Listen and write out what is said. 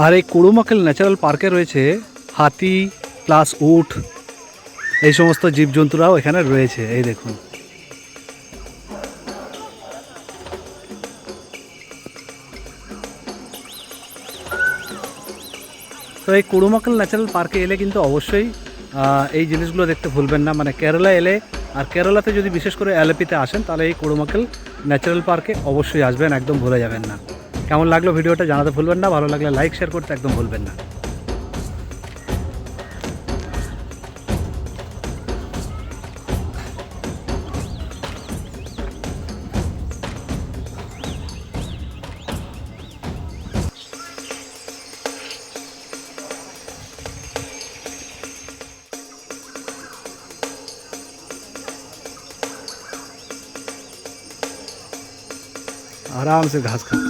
আর এই কুড়ুমাকেল ন্যাচারাল পার্কে রয়েছে হাতি প্লাস উট, এই সমস্ত জীবজন্তুরাও এখানে রয়েছে। এই দেখুন, তো এই কুড়ুমাকেল ন্যাচারাল পার্কে এলে কিন্তু অবশ্যই এই জিনিসগুলো দেখতে ভুলবেন না। মানে কেরালা এলে, আর কেরালাতে যদি বিশেষ করে অ্যালেপিতে আসেন, তাহলে এই কুড়ুমাকেল ন্যাচারাল পার্কে অবশ্যই আসবেন, একদম ভুলে যাবেন না। কেমন লাগলো ভিডিওটা জানাতে ভুলবেন না, ভালো লাগলে লাইক শেয়ার করতে একদম ভুলবেন না। आराम से घास खा